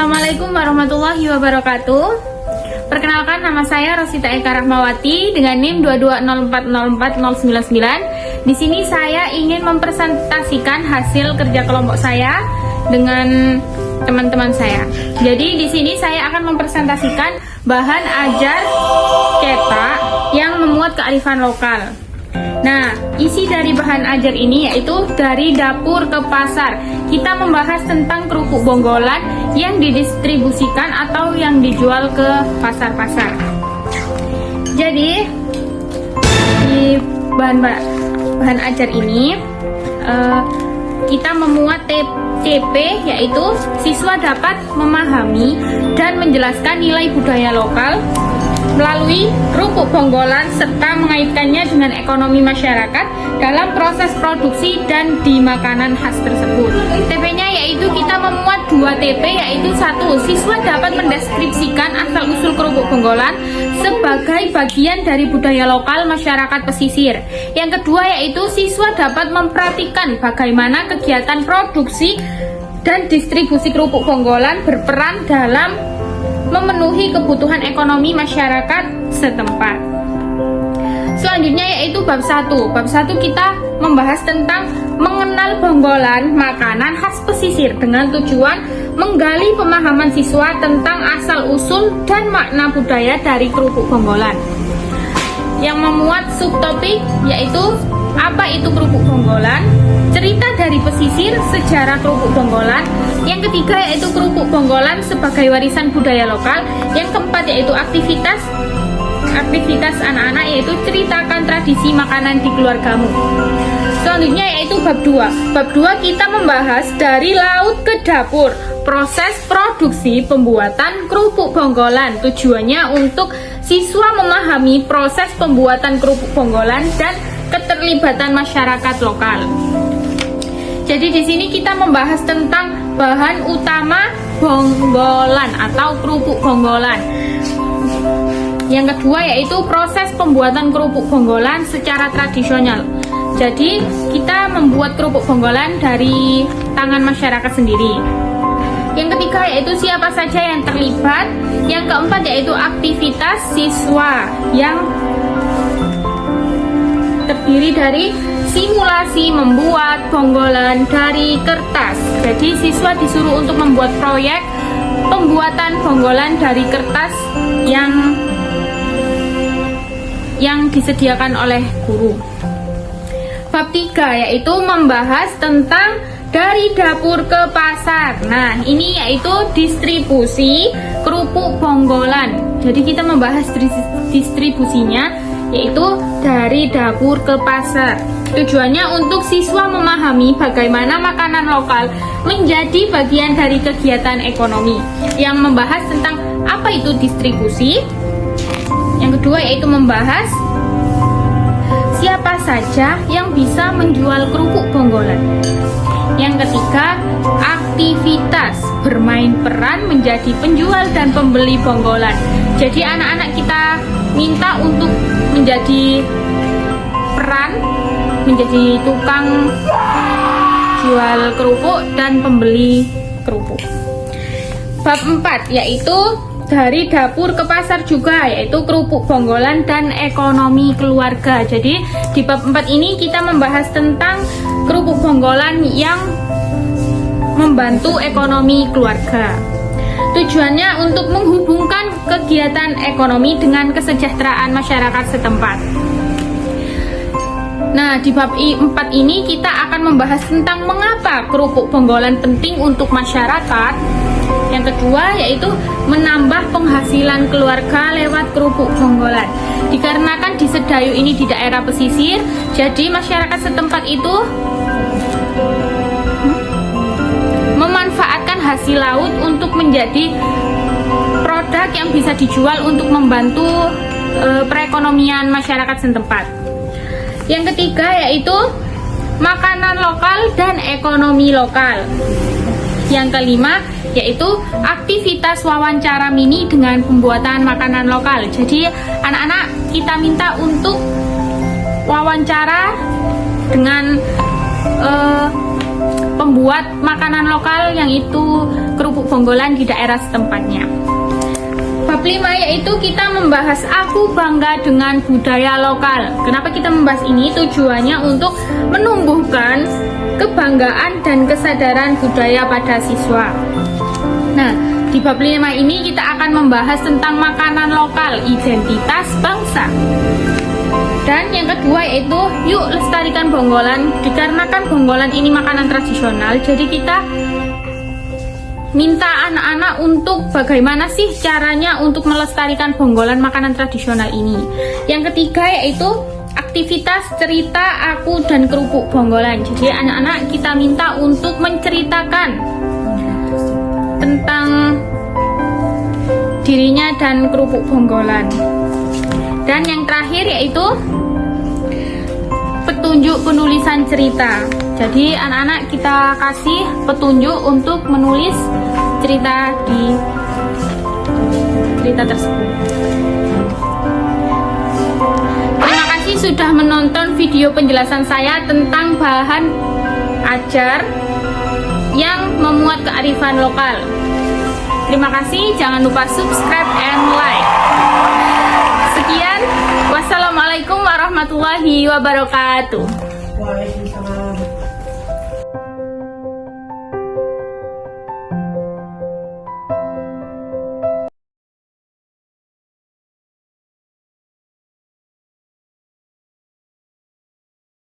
Assalamualaikum warahmatullahi wabarakatuh. Perkenalkan, nama saya Rosita Eka Rahmawati dengan NIM 220404099. Di sini saya ingin mempresentasikan hasil kerja kelompok saya dengan teman-teman saya. Jadi di sini saya akan mempresentasikan bahan ajar cetak yang memuat kearifan lokal. Nah, isi dari bahan ajar ini yaitu dari dapur ke pasar. Kita membahas tentang kerupuk bonggolan yang didistribusikan atau yang dijual ke pasar-pasar. Jadi, di bahan ajar ini kita memuat TP, yaitu siswa dapat memahami dan menjelaskan nilai budaya lokal melalui kerupuk bonggolan serta mengaitkannya dengan ekonomi masyarakat dalam proses produksi dan di makanan khas tersebut. TP-nya yaitu kita memuat 2 TP, yaitu 1. Siswa dapat mendeskripsikan asal-usul kerupuk bonggolan sebagai bagian dari budaya lokal masyarakat pesisir. Yang kedua yaitu siswa dapat memperhatikan bagaimana kegiatan produksi dan distribusi kerupuk bonggolan berperan dalam memenuhi kebutuhan ekonomi masyarakat setempat. Selanjutnya yaitu bab 1. Bab 1 kita membahas tentang mengenal bonggolan makanan khas pesisir dengan tujuan menggali pemahaman siswa tentang asal-usul dan makna budaya dari kerupuk bonggolan. Yang memuat subtopik yaitu apa itu kerupuk bonggolan, cerita dari pesisir, sejarah kerupuk bonggolan. Yang ketiga yaitu kerupuk bonggolan sebagai warisan budaya lokal. Yang keempat yaitu aktivitas anak-anak, yaitu ceritakan tradisi makanan di keluargamu. Selanjutnya yaitu bab 2. Bab 2 kita membahas dari laut ke dapur, proses produksi pembuatan kerupuk bonggolan. Tujuannya untuk siswa memahami proses pembuatan kerupuk bonggolan dan keterlibatan masyarakat lokal. Jadi di sini kita membahas tentang bahan utama bonggolan atau kerupuk bonggolan. Yang kedua yaitu proses pembuatan kerupuk bonggolan secara tradisional. Jadi kita membuat kerupuk bonggolan dari tangan masyarakat sendiri. Yang ketiga yaitu siapa saja yang terlibat. Yang keempat yaitu aktivitas siswa yang terdiri dari simulasi membuat bonggolan dari kertas. Jadi siswa disuruh untuk membuat proyek pembuatan bonggolan dari kertas yang disediakan oleh guru. Bab 3 yaitu membahas tentang dari dapur ke pasar. Nah, ini yaitu distribusi kerupuk bonggolan. Jadi kita membahas distribusinya yaitu dari dapur ke pasar. Tujuannya untuk siswa memahami bagaimana makanan lokal menjadi bagian dari kegiatan ekonomi. Yang membahas tentang apa itu distribusi. Yang kedua yaitu membahas siapa saja yang bisa menjual kerupuk bonggolan. Yang ketiga, aktivitas bermain peran menjadi penjual dan pembeli bonggolan. Jadi anak-anak kita minta untuk menjadi peran, menjadi tukang jual kerupuk dan pembeli kerupuk. Bab 4 yaitu dari dapur ke pasar juga, yaitu kerupuk bonggolan dan ekonomi keluarga. Jadi di bab 4 ini kita membahas tentang kerupuk bonggolan yang membantu ekonomi keluarga. Tujuannya untuk menghubungkan kegiatan ekonomi dengan kesejahteraan masyarakat setempat. Nah, di bab 4 ini kita akan membahas tentang mengapa kerupuk bonggolan penting untuk masyarakat. Yang kedua yaitu menambah penghasilan keluarga lewat kerupuk bonggolan. Dikarenakan di Sedayu ini di daerah pesisir, jadi masyarakat setempat itu memanfaatkan hasil laut untuk menjadi produk yang bisa dijual untuk membantu perekonomian masyarakat setempat. Yang ketiga yaitu makanan lokal dan ekonomi lokal. Yang kelima yaitu aktivitas wawancara mini dengan pembuatan makanan lokal. Jadi anak-anak kita minta untuk wawancara dengan pembuat makanan lokal yang itu kerupuk Bonggolan di daerah setempatnya. Bab 5 yaitu kita membahas aku bangga dengan budaya lokal. Kenapa kita membahas ini? Tujuannya untuk menumbuhkan kebanggaan dan kesadaran budaya pada siswa. Nah, di bab 5 ini kita akan membahas tentang makanan lokal, identitas bangsa. Dan yang kedua yaitu yuk lestarikan Bonggolan. Dikarenakan Bonggolan ini makanan tradisional, jadi kita minta anak-anak untuk bagaimana sih caranya untuk melestarikan Bonggolan makanan tradisional ini. Yang ketiga yaitu aktivitas cerita aku dan kerupuk Bonggolan. Jadi anak-anak kita minta untuk menceritakan tentang dirinya dan kerupuk Bonggolan. Dan yang terakhir yaitu petunjuk penulisan cerita. Jadi anak-anak kita kasih petunjuk untuk menulis cerita di cerita tersebut. Terima kasih sudah menonton video penjelasan saya tentang bahan ajar yang memuat kearifan lokal. Terima kasih, jangan lupa subscribe and like. Sekian, wassalamualaikum warahmatullahi wabarakatuh.